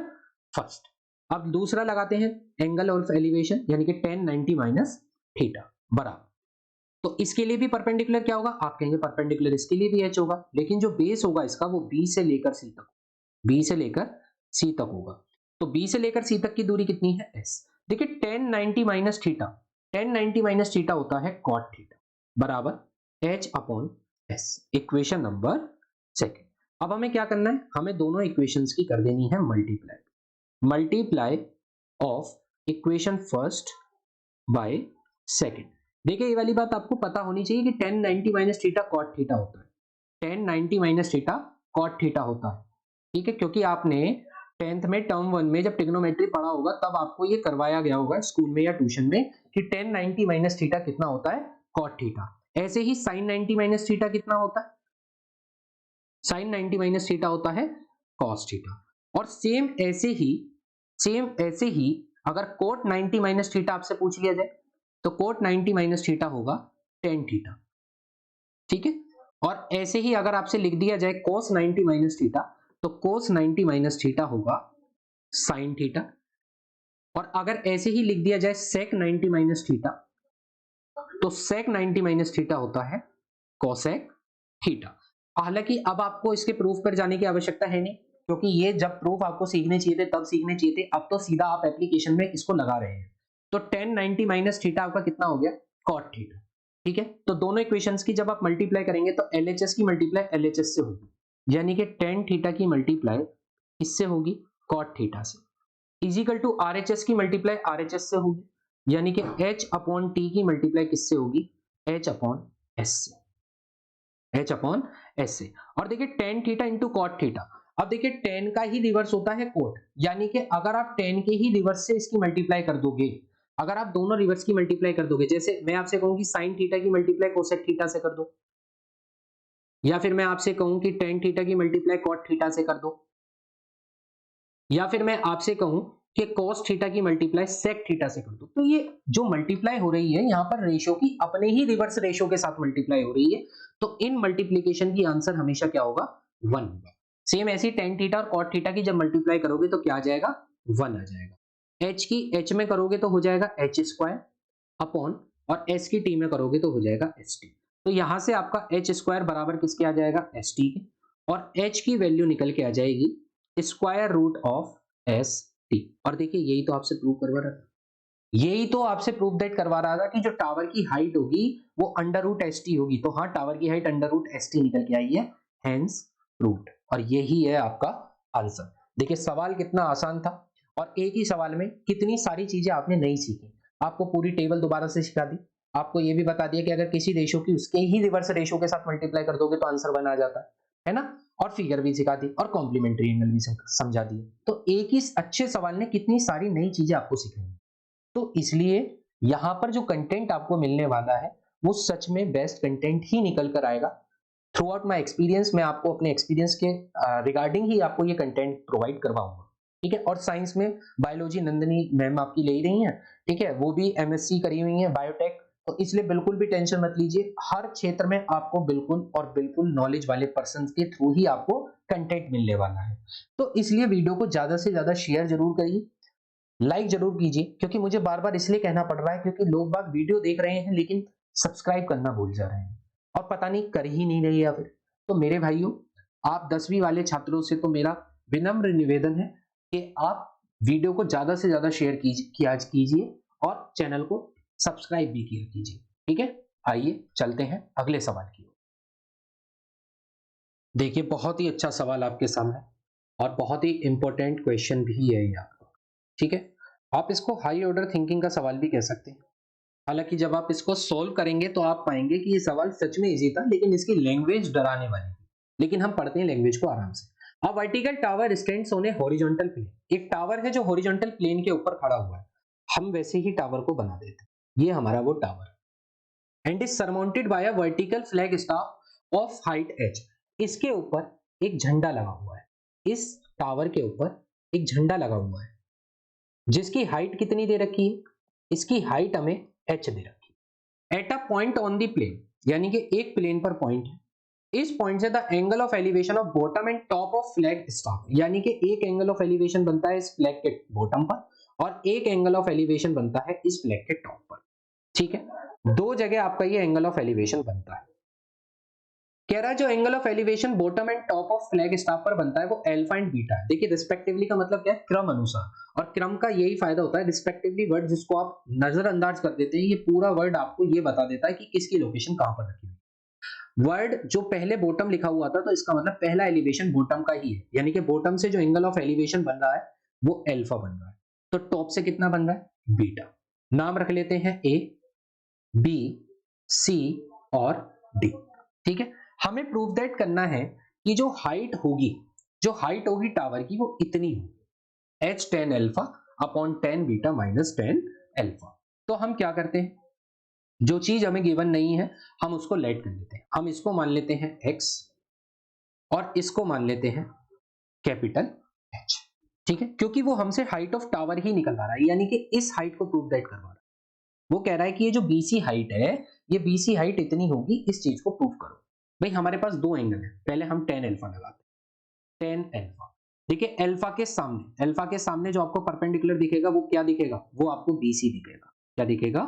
first. अब दूसरा लगाते हैं, एंगल ऑफ एलिवेशन, यानी कि टेन 90 माइनस थीटा बराबर। तो इसके लिए भी परपेंडिकुलर क्या होगा? आप कहेंगे परपेंडिकुलर इसके लिए भी एच होगा, लेकिन जो बेस होगा इसका वो बी से लेकर सी तक, बी से लेकर सी तक होगा। तो बी से लेकर सी तक की दूरी कितनी है? एस। देखिए ten 90 minus theta, ten 90 minus theta होता है कॉट थीटा बराबर H upon S. Equation number second. अब हमें क्या करना है? हमें दोनों इक्वेशंस की कर देनी है multiply. Multiply of equation first by second. देखिए ये वाली बात आपको पता होनी चाहिए कि tan 90 minus theta cot theta होता है, tan 90 minus theta cot theta होता है। ठीक है, क्योंकि आपने 10th में टर्म वन में जब ट्रिग्नोमेट्री पढ़ा होगा तब आपको ये करवाया गया होगा स्कूल में या ट्यूशन में कि टेन 90 माइनस थीटा कितना होता है? Cot theta. ऐसे ही साइन 90 माइनस थीटा कितना होता है? साइन 90 माइनस थीटा होता है कॉस थीटा। और सेम ऐसे ही अगर कोट 90 माइनस थीटा आपसे पूछ लिया जाए तो कोट 90 माइनस थीटा होगा टेन थीटा। ठीक है, और ऐसे ही अगर आपसे लिख दिया जाए कोस 90 माइनस थीटा तो कोस 90 माइनस थीटा होगा साइन थीटा। और अगर ऐसे ही लिख दिया जाए सेक 90 माइनस थीटा तो सेक 90 माइनस थीटा होता है कोसेक थीटा। हालांकि अब आपको इसके प्रूफ पर जाने की आवश्यकता है नहीं, क्योंकि ये जब प्रूफ आपको सीखने चाहिए थे तब सीखने चाहिए थे, अब तो सीधा आप एप्लीकेशन में इसको लगा रहे हैं। तो टेन 90 माइनस थीटा आपका कितना हो गया? Cot theta. ठीक है, तो दोनों इक्वेशंस की जब आप मल्टीप्लाई करेंगे तो एलएचएस की मल्टीप्लाई एलएचएस से होगी, यानी कि टेन थीटा की मल्टीप्लाई इससे होगी कॉट थीटा से, इजिकल टू आरएचएस की मल्टीप्लाई आरएचएस से होगी, यानी कि एच अपॉन टी की मल्टीप्लाई किससे होगी? एच अपॉन एस से। h अपॉन s से। और देखिए tan theta into cot theta, अब देखिए टेन का ही रिवर्स होता है कोट, यानी कि अगर आप टेन के ही रिवर्स से इसकी मल्टीप्लाई कर दोगे, अगर आप दोनों रिवर्स की मल्टीप्लाई कर दोगे, जैसे मैं आपसे कहूं कि साइन थीटा की मल्टीप्लाई कोसेक थीटा से कर दो, या फिर मैं आपसे कहूं कि टेन थीटा की मल्टीप्लाई कॉट थीटा से कर दो, या फिर मैं आपसे कहूं कि cos थीटा की मल्टीप्लाई sec थीटा से कर दो, तो ये जो मल्टीप्लाई हो रही है यहाँ पर रेशियो की अपने ही रिवर्स रेशियो के साथ मल्टीप्लाई हो रही है, तो इन मल्टीप्लीकेशन की आंसर हमेशा क्या होगा, 1 होगा। सेम ऐसी tan थीटा और cot थीटा की जब मल्टीप्लाई करोगे तो क्या आ जाएगा, 1 आ जाएगा। h की h में करोगे तो हो जाएगा h स्क्वायर अपॉन, और s की t में करोगे तो हो जाएगा st। तो यहां से आपका h स्क्वायर बराबर किसके आ जाएगा, st के, और h की वैल्यू निकल के आ जाएगी square root of S T. और देखिए यही तो आपसे प्रूव करवा रहा था, यही तो आपसे प्रूव दैट करवा रहा था कि जो टावर की हाइट होगी वो अंडर रूट एस टी होगी, तो हाँ टावर की height under root S T निकल के आई है, हेंस प्रूव्ड। और यही है आपका आंसर। देखिए सवाल कितना आसान था, और एक ही सवाल में कितनी सारी चीजें आपने नहीं सीखी। आपको पूरी टेबल दोबारा से सिखा दी, आपको ये भी बता दिया कि अगर किसी रेशो की उसके ही रिवर्स रेशो के साथ मल्टीप्लाई कर दोगे तो आंसर बन आ जाता है ना, और फिगर भी सिखा दी और कॉम्प्लीमेंट्री एंगल भी समझा दिए। तो एक ही अच्छे सवाल ने कितनी सारी नई चीजें आपको सिखाई। तो इसलिए यहां पर जो कंटेंट आपको मिलने वाला है वो सच में बेस्ट कंटेंट ही निकल कर आएगा। थ्रू आउट माई एक्सपीरियंस मैं आपको अपने एक्सपीरियंस के रिगार्डिंग ही आपको ये कंटेंट प्रोवाइड करवाऊंगा, ठीक है। और साइंस में बायोलॉजी नंदनी मैम आपकी ले ही रही हैं, ठीक है, वो भी एमएससी करी हुई है बायोटेक, तो इसलिए बिल्कुल भी टेंशन मत लीजिए, हर क्षेत्र में आपको बिल्कुल और बिल्कुल नॉलेज वाले पर्सन के थ्रू ही आपको कंटेंट मिलने वाला है। तो इसलिए वीडियो को ज्यादा से ज्यादा शेयर जरूर करिए, लाइक जरूर कीजिए, क्योंकि मुझे बार बार इसलिए कहना पड़ रहा है क्योंकि लोग बाग वीडियो देख रहे हैं लेकिन सब्सक्राइब करना भूल जा रहे हैं, और पता नहीं कर ही नहीं रहे या फिर। तो मेरे भाइयों, आप 10वीं वाले छात्रों से तो मेरा विनम्र निवेदन है कि आप वीडियो को ज्यादा से ज्यादा शेयर कीजिए और चैनल को सब्सक्राइब भी किया कीजिए, ठीक है। आइए चलते हैं अगले सवाल की ओर। देखिए बहुत ही अच्छा सवाल आपके सामने, और बहुत ही इंपॉर्टेंट क्वेश्चन भी है ये आपका, ठीक है। आप इसको हाई ऑर्डर थिंकिंग का सवाल भी कह सकते हैं। हालांकि जब आप इसको सोल्व करेंगे तो आप पाएंगे कि ये सवाल सच में इजी था, लेकिन इसकी लैंग्वेज डराने वाली थी। लेकिन हम पढ़ते हैं लैंग्वेज को आराम से। A vertical tower stands on a horizontal plane, एक टावर है जो हॉरिजॉन्टल प्लेन के ऊपर खड़ा हुआ है। हम वैसे ही टावर को बना देते हैं, ये हमारा वो tower, and is surmounted bye a vertical flag staff of height h। इसके ऊपर एक झंडा लगा हुआ है, इस टावर के ऊपर एक झंडा लगा हुआ है जिसकी हाइट कितनी दे रखी है, इसकी हाइट हमें h दे रखी है। At a point on the plane, यानी कि एक प्लेन पर पॉइंट है, इस पॉइंट से the angle of elevation of bottom and top of flag staff, यानी कि एक एंगल ऑफ एलिवेशन बनता है इस फ्लैग के बॉटम पर और एक एंगल ऑफ एलिवेशन बनता है इस फ्लैग के टॉप पर, ठीक है। दो जगह आपका ये एंगल ऑफ एलिवेशन बनता है। कह रहा है जो angle of elevation bottom and top of flag staff पर बनता है वो अल्फा एंड बीटा है। देखिए रिस्पेक्टिवली का मतलब क्या है, क्रम अनुसार, और क्रम का यही फायदा होता है, रिस्पेक्टिवली वर्ड जिसको आप नजरअंदाज कर देते हैं, ये पूरा वर्ड आपको ये बता देता है कि किसकी लोकेशन कहां पर रखी हुई। वर्ड जो पहले बॉटम लिखा हुआ था तो इसका मतलब पहला एलिवेशन बॉटम का ही है, यानी कि बॉटम से जो एंगल ऑफ एलिवेशन बन रहा है वो अल्फा बन रहा है, तो टॉप से कितना बन रहा है, बीटा। नाम रख लेते हैं ए, बी, सी और डी, ठीक है। हमें प्रूव दैट करना है कि जो हाइट होगी टावर की वो इतनी होगी, H tan alpha upon tan beta minus tan alpha. तो हम क्या करते हैं, जो चीज हमें गिवन नहीं है हम उसको लेट कर लेते हैं। हम इसको मान लेते हैं x और इसको मान लेते हैं कैपिटल H, ठीक है, क्योंकि वो हमसे हाइट ऑफ टावर ही निकलवा रहा है, यानी कि इस हाइट को प्रूव दैट करवा रहा है। वो कह रहा है कि ये जो BC हाइट है, ये BC हाइट इतनी होगी, इस चीज को प्रूव करो। भाई हमारे पास दो एंगल है, पहले हम टेन अल्फा लगाते हैं, टेन अल्फा। देखिए अल्फा के सामने जो आपको परपेंडिकुलर दिखेगा वो क्या दिखेगा, वो आपको BC दिखेगा। क्या दिखेगा,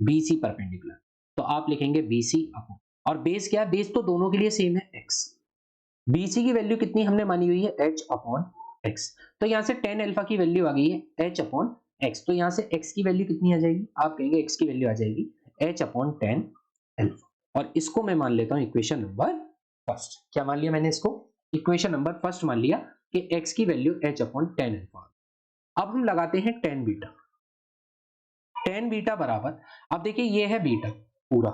BC परपेंडिकुलर। तो आप लिखेंगे BC अपॉन, और बेस क्या है, बेस तो दोनों के लिए सेम है x। BC की वैल्यू कितनी हमने मानी हुई है, h अपॉन x। तो यहां से टेन अल्फा की वैल्यू आ गई है h अपॉन x, तो यहां से x की वैल्यू कितनी आ जाएगी, आप कहेंगे x की वैल्यू आ जाएगी h अपॉन टेन अल्फा। और इसको मैं मान लेता हूं इक्वेशन नंबर फर्स्ट। क्या मान लिया मैंने इसको, इक्वेशन नंबर फर्स्ट मान लिया कि x की value h upon tan alpha. अब हम लगाते हैं टेन बीटा, टेन बीटा बराबर, अब देखिए ये है बीटा पूरा,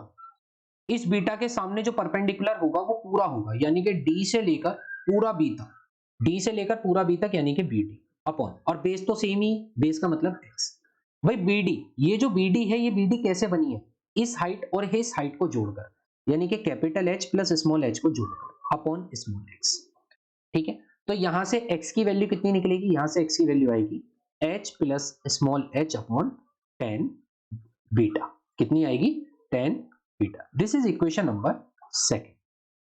इस बीटा के सामने जो परपेंडिकुलर होगा वो पूरा होगा, यानी कि डी से लेकर पूरा बी तक, डी से लेकर पूरा बी तक यानी कि बी डी अपॉन, और बेस तो सेम ही, बेस का मतलब एक्स। भाई बी डी, ये जो बी डी है ये बी डी कैसे बनी है, इस हाइट और इस हाइट को जोड़कर, यानी कि capital H plus small H को जोड़कर अपॉन स्मॉल एक्स। ठीक है, तो यहां से x की वैल्यू कितनी निकलेगी, यहां से x की वैल्यू आएगी h plus small h upon 10 beta, कितनी आएगी 10 beta. This is equation number second,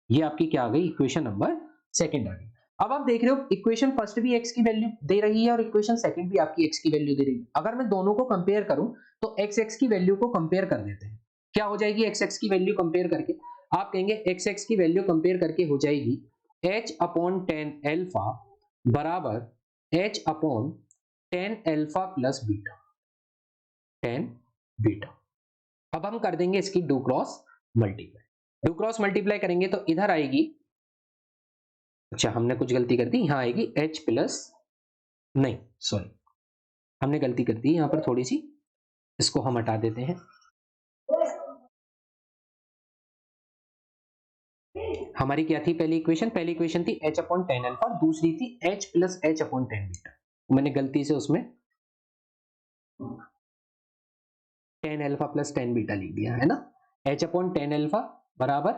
ये आपकी क्या आ गई, इक्वेशन नंबर सेकंड आ गई। अब आप देख रहे हो इक्वेशन फर्स्ट भी x की वैल्यू दे रही है और इक्वेशन सेकंड भी आपकी x की वैल्यू दे रही है। अगर मैं दोनों को कंपेयर करूं तो x की वैल्यू को कंपेयर कर देते हैं, क्या हो जाएगी x की वैल्यू कंपेयर करके, आप कहेंगे x की वैल्यू कंपेयर करके हो जाएगी h अपॉन 10 एल्फा बराबर h upon 10 alpha plus beta, 10 beta. अब हम कर देंगे इसकी do cross multiply, do cross multiply करेंगे तो इधर आएगी, अच्छा हमने कुछ गलती कर दी, यहां आएगी h प्लस, नहीं सॉरी हमने गलती कर दी यहां पर थोड़ी सी, इसको हम हटा देते हैं। हमारी क्या थी पहली इक्वेशन, पहली इक्वेशन थी h अपॉन 10 अल्फा, दूसरी थी h plus h upon 10 beta, मैंने गलती से उसमें 10 अल्फा प्लस 10 बीटा लिख दिया है ना। h अपॉन 10 अल्फा बराबर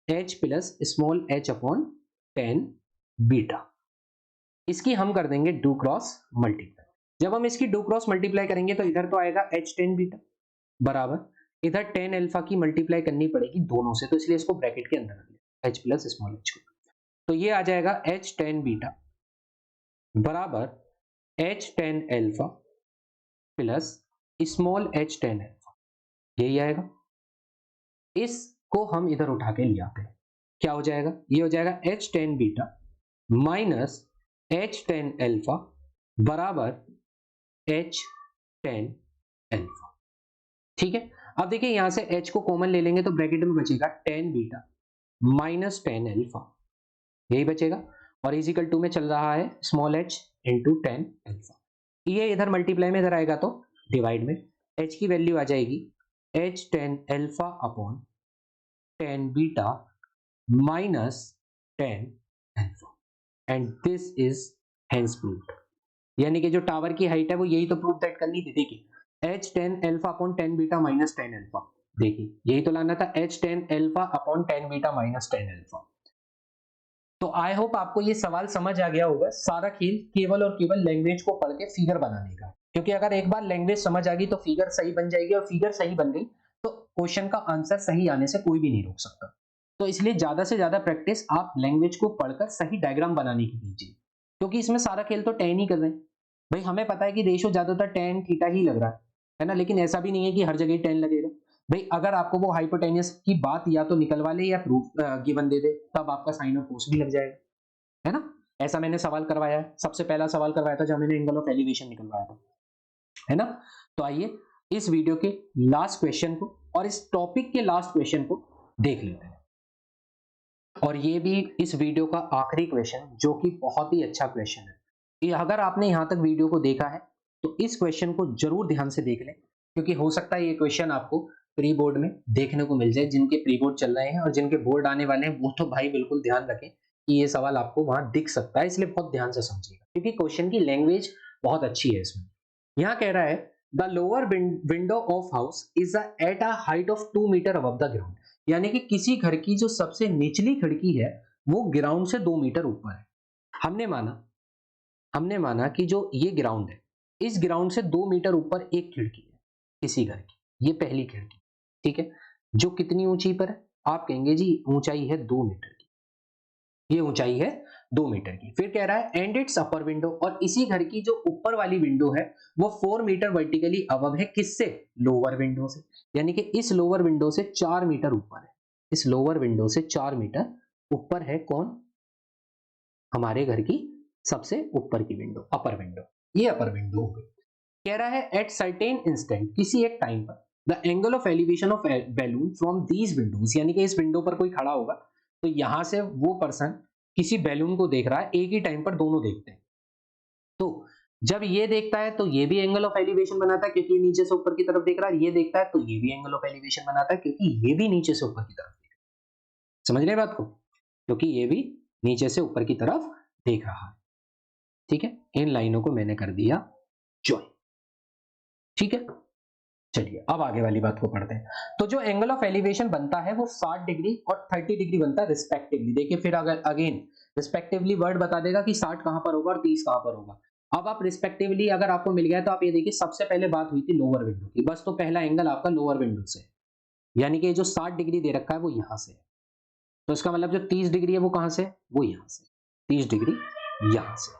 h plus small h upon 10 beta, इसकी हम कर देंगे डू क्रॉस मल्टीप्लाई। जब हम इसकी डू क्रॉस मल्टीप्लाई करेंगे तो इधर तो आएगा h 10 बीटा बराबर इधर 10 अल्फा की मल्टीप्लाई करनी पड़ेगी दोनों से, तो इसलिए इसको ब्रैकेट के अंदर रख लिया h प्लस स्मॉल h को, तो ये आ जाएगा h 10 बीटा बराबर h 10 alpha plus small h 10 alpha, यही आएगा। इसको हम इधर उठा के ले आते हैं, क्या हो जाएगा, ये हो जाएगा h 10 beta minus h 10 alpha बराबर h 10 अल्फा। ठीक है, अब देखिए यहां से h को कॉमन ले लेंगे तो ब्रैकेट में बचेगा 10 बीटा माइनस 10 अल्फा, यही बचेगा, और इजिकल टू में चल रहा है स्मॉल h इंटू 10 अल्फा, ये इधर मल्टीप्लाई में इधर आएगा तो डिवाइड में, h की वैल्यू आ जाएगी h 10 alpha upon 10 beta minus 10 alpha, and this is hence proved, यानी कि जो टावर की हाइट है वो यही तो प्रूव दैट करनी थी। देखिए h 10 alpha upon 10 beta minus 10 alpha, देखिए यही तो लाना था h 10 alpha upon 10 beta minus 10 alpha. तो आई होप आपको ये सवाल समझ आ गया होगा, सारा खेल केवल और केवल लैंग्वेज को पढ़ के फिगर बनाने का, क्योंकि अगर एक बार लैंग्वेज समझ आ गई तो फिगर सही बन जाएगी, और फिगर सही बन गई तो क्वेश्चन का आंसर सही आने से कोई भी नहीं रोक सकता। तो इसलिए ज्यादा से ज्यादा प्रैक्टिस आप लैंग्वेज को पढ़कर सही डायग्राम बनाने की कीजिए, क्योंकि इसमें सारा खेल तो टेन ही कर रहे हैं। भाई हमें पता है कि रेशो ज्यादातर टेन थीटा ही लग रहा है ना, लेकिन ऐसा भी नहीं है कि हर जगह टेन लगेगा। भाई अगर आपको वो हाइपोटेन्यूस की बात या तो निकलवा ले या प्रूफ गिवन दे दे, तब आपका साइन ऑफ कोस भी लग जाएगा, है ना। ऐसा मैंने सवाल करवाया है, सबसे पहला सवाल करवाया था जब मैंने एंगल ऑफ एलिवेशन निकलवाया था, है ना। तो आइए इस वीडियो के लास्ट क्वेश्चन को और इस टॉपिक के लास्ट क्वेश्चन को देख लेते हैं, और ये भी इस वीडियो का आखिरी क्वेश्चन, जो कि बहुत ही अच्छा क्वेश्चन है। ये अगर आपने यहां तक वीडियो को देखा है तो इस क्वेश्चन को जरूर ध्यान से देख लें, क्योंकि हो सकता है ये क्वेश्चन आपको प्री बोर्ड में देखने को मिल जाए, जिनके प्री बोर्ड चल रहे हैं और जिनके बोर्ड आने वाले हैं वो तो भाई बिल्कुल ध्यान रखें कि ये सवाल आपको वहां दिख सकता है, इसलिए बहुत ध्यान से समझिएगा, क्योंकि क्वेश्चन की लैंग्वेज बहुत अच्छी है इसमें। यहां कह रहा है the lower window of house is at a height of 2 metre above the ground, यानी कि किसी घर की जो सबसे निचली खिड़की है वो ग्राउंड से 2 मीटर ऊपर है। हमने माना कि जो ये ग्राउंड है, इस ग्राउंड से 2 मीटर ऊपर एक खिड़की है किसी घर की, ये पहली खिड़की, ठीक है, जो कितनी ऊंची पर है, आप कहेंगे जी ऊंचाई है 2 मीटर की, ये ऊंचाई है 2 मीटर की। फिर कह रहा है एंड इट्स अपर विंडो, और इसी घर की जो ऊपर वाली विंडो है वो 4 मीटर वर्टिकली अबव है, किससे, लोअर विंडो से, यानी कि इस लोअर विंडो से 4 मीटर ऊपर है, इस लोअर विंडो से 4 मीटर ऊपर है कौन, हमारे घर की सबसे ऊपर की विंडो, अपर विंडो, ये अपर विंडो हो गई। कह रहा है एट सर्टेन इंस्टेंट, किसी एक टाइम पर, the angle of elevation of balloon from these Windows, यानी कि इस विंडो पर कोई खड़ा होगा तो यहां से वो पर्सन किसी बैलून को देख रहा है, एक ही टाइम पर दोनों देखते हैं, तो जब ये देखता है तो ये भी एंगल ऑफ एलिवेशन बनाता है क्योंकि ये नीचे से ऊपर की तरफ देख रहा है, ये देखता है तो ये भी एंगल ऑफ एलिवेशन बनाता है क्योंकि ये भी नीचे से ऊपर की तरफ देख रहा है। समझ रहे बात को? क्योंकि ये भी नीचे से ऊपर की तरफ देख रहा है। ठीक है, इन लाइनों को मैंने कर दिया ज्वाइन। ठीक है, चलिए अब आगे वाली बात को पढ़ते हैं। तो जो एंगल ऑफ एलिवेशन बनता है वो 60 डिग्री और 30 डिग्री बनता है रिस्पेक्टिवली। देखिए फिर अगर अगेन रिस्पेक्टिवली वर्ड बता देगा कि 60 कहां पर होगा और 30 कहां पर होगा। अब आप रिस्पेक्टिवली अगर आपको मिल गया तो आप ये देखिए, सबसे पहले बात हुई थी लोअर विंडो की, बस तो पहला एंगल आपका लोअर विंडो से है, यानी कि जो 60 डिग्री दे रखा है वो यहां से है, तो इसका मतलब जो 30 डिग्री है वो कहां से, वो यहां से, 30 डिग्री यहां से।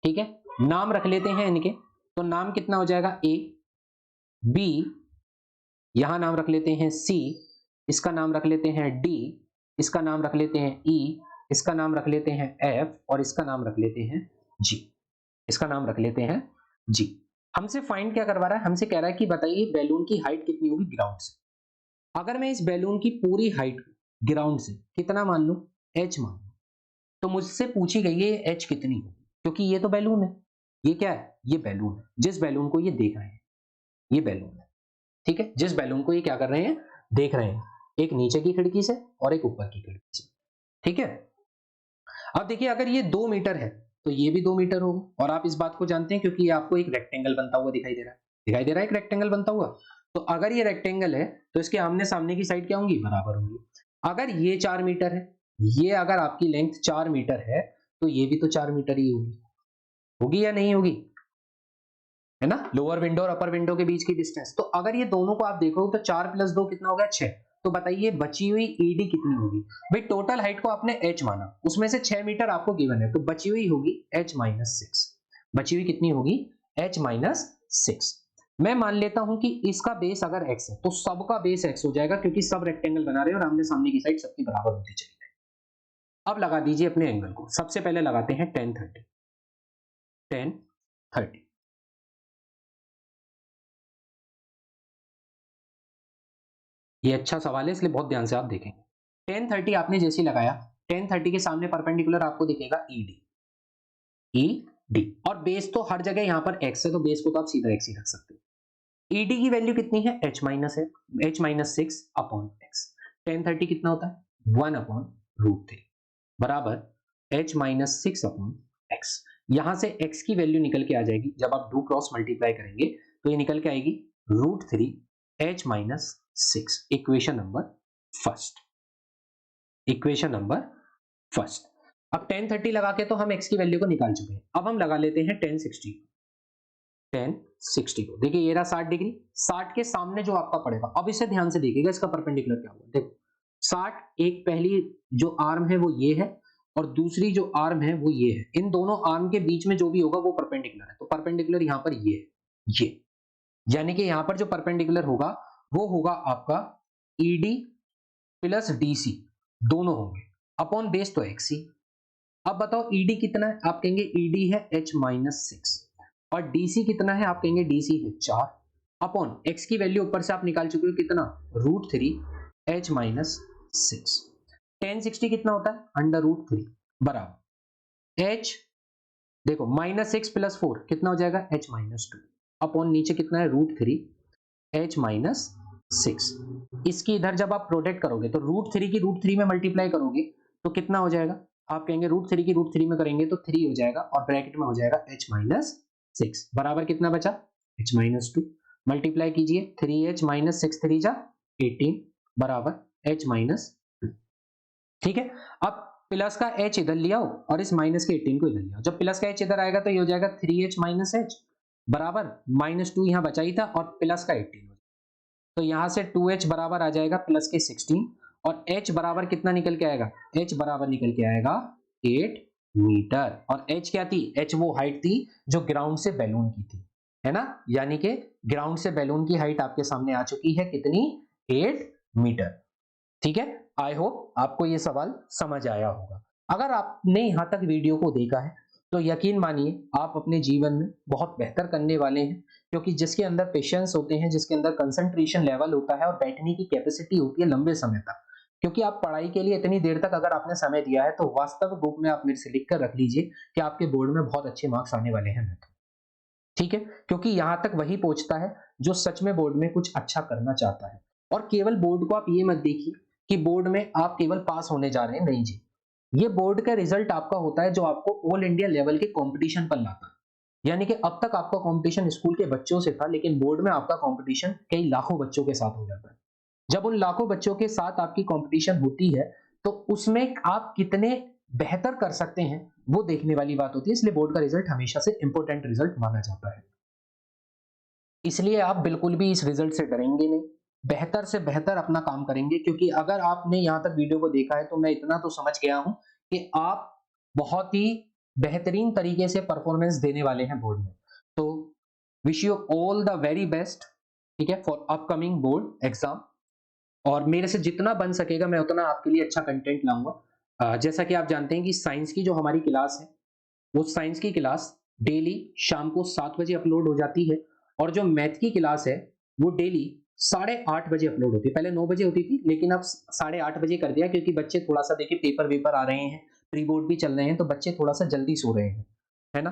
ठीक है, नाम रख लेते हैं इनके, तो नाम कितना हो जाएगा, ए, बी, यहां नाम रख लेते हैं सी, इसका नाम रख लेते हैं डी, इसका नाम रख लेते हैं ई, इसका नाम रख लेते हैं एफ, और इसका नाम रख लेते हैं जी, इसका नाम रख लेते हैं जी। हमसे फाइंड क्या करवा रहा है, हमसे कह रहा है कि बताइए बैलून की हाइट कितनी होगी ग्राउंड से। अगर मैं इस बैलून की पूरी हाइट ग्राउंड से कितना मान लूं, एच मान लूं, तो मुझसे पूछी गई है एच कितनी होगी, क्योंकि ये तो बैलून है, ये क्या है, ये बैलून है, जिस बैलून को ये देख रहे हैं, ये बैलून है। ठीक है, जिस बैलून को ये क्या कर रहे हैं, देख रहे हैं, एक नीचे की खिड़की से और एक ऊपर की खिड़की से। ठीक है, अब देखिए अगर ये 2 मीटर है तो ये भी 2 मीटर होगा, और आप इस बात को जानते हैं क्योंकि ये आपको एक रेक्टेंगल बनता हुआ दिखाई दे रहा है, दिखाई दे रहा है एक रेक्टेंगल बनता हुआ। तो अगर ये रेक्टेंगल है तो इसके आमने सामने की साइड क्या होंगी, बराबर होंगी। अगर ये 4 मीटर है, ये अगर आपकी लेंथ 4 मीटर है तो ये भी तो 4 मीटर ही होगी, होगी या नहीं होगी, है ना, लोअर विंडो और अपर विंडो के बीच की डिस्टेंस। तो अगर ये दोनों को आप देखो तो 4 + 2 कितना हो गया, 6। तो बताइए बची हुई ईडी कितनी होगी। भाई टोटल हाइट को आपने h माना, उसमें से 6 मीटर आपको गिवन है, तो बची हुई होगी h - 6। बची हुई कितनी होगी, h - 6। मैं मान लेता हूं कि इसका बेस अगर x है तो सबका बेस x हो जाएगा, क्योंकि सब रेक्टेंगल बना रहे हैं और आमने सामने की साइड सबकी बराबर होती चली जाएगी। अब लगा दीजिए अपने एंगल को, सबसे पहले लगाते हैं tan 30, tan 30। ये अच्छा सवाल है इसलिए बहुत ध्यान से आप देखेंगे। tan 30 आपने जैसे ही लगाया, tan 30 के सामने परपेंडिकुलर आपको दिखेगा ईडी, ईडी, और बेस तो हर जगह यहां पर x है, तो बेस को तो आप सीधा x ही रख सकते हो। ईडी की वैल्यू कितनी है, h माइनस है, h - 6 अपॉन x। tan 30 कितना होता है, 1/√3 बराबर h - 6 अपॉन x। यहां से x की वैल्यू निकल के आ जाएगी, जब आप डू क्रॉस मल्टीप्लाई करेंगे तो ये निकल के आएगी √3 h - 6। Equation number first, equation number first. अब tan 30 लगा के तो हम x की वैल्यू को निकाल चुके हैं, अब हम लगा लेते हैं tan 60, tan 60 को। देखिए ये रहा 60 डिग्री, 60 के सामने जो आपका पड़ेगा, अब इसे ध्यान से देखिएगा इसका परपेंडिकुलर क्या होगा। देखो 60, एक पहली जो आर्म है वो ये है और दूसरी जो आर्म है वो ये है, इन दोनों आर्म के बीच में जो भी होगा वो परपेंडिकुलर है, तो परपेंडिकुलर यहां पर ये है, ये, यानी कि यहां पर जो परपेंडिकुलर होगा वो होगा आपका ईडी प्लस डीसी, दोनों होंगे, अपॉन बेस तो एक्स ही। अब बताओ ईडी कितना है, आप कहेंगे ईडी है h - 6, और डीसी कितना है, आप कहेंगे डीसी है 4, अपॉन एक्स की वैल्यू ऊपर से आप निकाल चुके हो कितना, √3 h - 6। tan 60 कितना होता है, √3 बराबर h, देखो -6 + 4 कितना हो जाएगा, h - 2, अपॉन नीचे कितना है, √3 h - 6। इसकी इधर जब आप प्रोडक्ट करोगे तो √3 की √3 में मल्टीप्लाई करोगे तो कितना हो जाएगा, आप कहेंगे √3 की √3 में करेंगे तो 3 हो जाएगा, और ब्रैकेट में हो जाएगा h - 6 बराबर कितना बचा, h - 2। मल्टीप्लाई कीजिए, 3h - 6 3 जा 18 बराबर h - 2। ठीक है, अब प्लस का h इधर ले आओ और इस माइनस के 18 को इधर ले आओ। जब प्लस का h इधर आएगा तो ये हो जाएगा 3h - h बराबर -2 यहां बचा ही था और प्लस का 18, तो यहां से 2h बराबर आ जाएगा प्लस के 16, और h बराबर कितना निकल के आएगा, h बराबर निकल के आएगा 8 मीटर। और h क्या थी, h वो हाइट थी जो ग्राउंड से बैलून की थी, है ना, यानी कि ग्राउंड से बैलून की हाइट आपके सामने आ चुकी है कितनी, 8 मीटर। ठीक है, आई होप आपको ये सवाल समझ आया होगा। अगर आपने यहां तक वीडियो को देखा है तो यकीन मानिए आप अपने जीवन में बहुत बेहतर करने वाले हैं, क्योंकि जिसके अंदर पेशेंस होते हैं, जिसके अंदर कंसंट्रेशन लेवल होता है और बैठने की कैपेसिटी होती है लंबे समय तक, क्योंकि आप पढ़ाई के लिए इतनी देर तक अगर आपने समय दिया है तो वास्तविक रूप में आप मेरे से लिख कर रख लीजिए कि आपके बोर्ड में बहुत अच्छे मार्क्स आने वाले हैं। ठीक है, क्योंकि यहां तक वही पहुंचता है जो सच में बोर्ड में कुछ अच्छा करना चाहता है। और केवल बोर्ड को आप ये मत देखिए कि बोर्ड में आप केवल पास होने जा रहे हैं, नहीं जी। ये बोर्ड का रिजल्ट आपका होता है जो आपको ऑल इंडिया लेवल के कंपटीशन पर लाता है। यानी कि अब तक आपका कंपटीशन स्कूल के बच्चों से था, लेकिन बोर्ड में आपका कंपटीशन कई लाखों बच्चों के साथ हो जाता है। जब उन लाखों बच्चों के साथ आपकी कंपटीशन होती है, तो उसमें आप कितने बेहतर कर सकते हैं, वो देखने वाली बात होती है। इसलिए बोर्ड का रिजल्ट हमेशा से इंपॉर्टेंट रिजल्ट माना जाता है। इसलिए आप बिल्कुल भी इस रिजल्ट से डरेंगे नहीं, बेहतर से बेहतर अपना काम करेंगे, क्योंकि अगर आपने यहाँ तक वीडियो को देखा है तो मैं इतना तो समझ गया हूँ कि आप बहुत ही बेहतरीन तरीके से परफॉर्मेंस देने वाले हैं बोर्ड में। तो wish you all the very best, ठीक है, फॉर अपकमिंग बोर्ड एग्जाम। और मेरे से जितना बन सकेगा मैं उतना आपके लिए अच्छा कंटेंट लाऊंगा। जैसा कि आप जानते हैं कि साइंस की जो हमारी क्लास है, वो साइंस की क्लास डेली शाम को 7 बजे अपलोड हो जाती है। और जो मैथ की क्लास है वो डेली 8:30 बजे अपलोड होती है। पहले 9 बजे होती थी, लेकिन अब 8:30 बजे कर दिया, क्योंकि बच्चे थोड़ा सा देखिए पेपर वेपर आ रहे हैं, प्री बोर्ड भी चल रहे हैं, तो बच्चे थोड़ा सा जल्दी सो रहे हैं, है ना।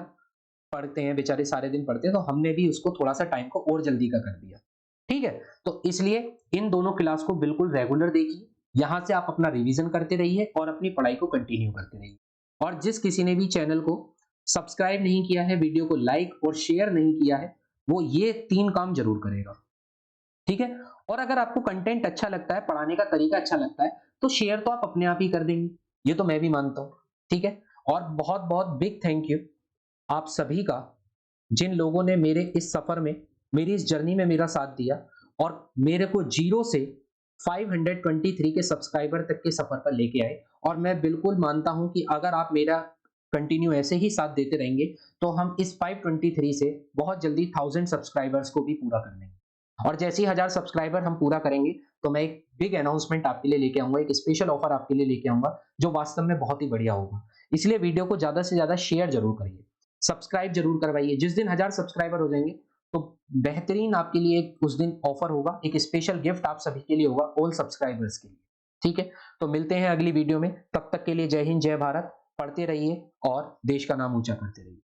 पढ़ते हैं बेचारे, सारे दिन पढ़ते हैं, तो हमने भी उसको थोड़ा सा टाइम को और जल्दी का कर दिया। ठीक है, तो इसलिए इन दोनों क्लास को बिल्कुल रेगुलर देखिए। यहां से आप अपना रिवीजन करते रहिए और अपनी पढ़ाई को कंटिन्यू करते रहिए। और जिस किसी ने भी चैनल को सब्सक्राइब नहीं किया है, वीडियो को लाइक और शेयर नहीं किया है, वो ये 3 काम जरूर करेगा। ठीक है, और अगर आपको कंटेंट अच्छा लगता है, पढ़ाने का तरीका अच्छा लगता है, तो शेयर तो आप अपने आप ही कर देंगे, ये तो मैं भी मानता हूं। ठीक है, और बहुत बहुत बिग थैंक यू आप सभी का, जिन लोगों ने मेरे इस सफर में, मेरी इस जर्नी में मेरा साथ दिया और मेरे को 0 से 523 के सब्सक्राइबर तक के सफर पर लेके आए। और मैं बिल्कुल मानता हूं कि अगर आप मेरा कंटिन्यू ऐसे ही साथ देते रहेंगे, तो हम इस 523 से बहुत जल्दी 1000 सब्सक्राइबर्स को भी पूरा कर लेंगे। और जैसे ही 1000 सब्सक्राइबर हम पूरा करेंगे, तो मैं एक बिग अनाउंसमेंट आपके लिए लेके आऊंगा, एक स्पेशल ऑफर आपके लिए लेके आऊंगा, जो वास्तव में बहुत ही बढ़िया होगा। इसलिए वीडियो को ज्यादा से ज्यादा शेयर जरूर करिए, सब्सक्राइब जरूर करवाइए। जिस दिन 1000 सब्सक्राइबर हो जाएंगे, तो बेहतरीन आपके लिए उस दिन ऑफर होगा, एक स्पेशल गिफ्ट आप सभी के लिए होगा, ऑल सब्सक्राइबर्स के लिए। ठीक है, तो मिलते हैं अगली वीडियो में, तब तक के लिए जय हिंद, जय भारत। पढ़ते रहिए और देश का नाम ऊंचा करते रहिए।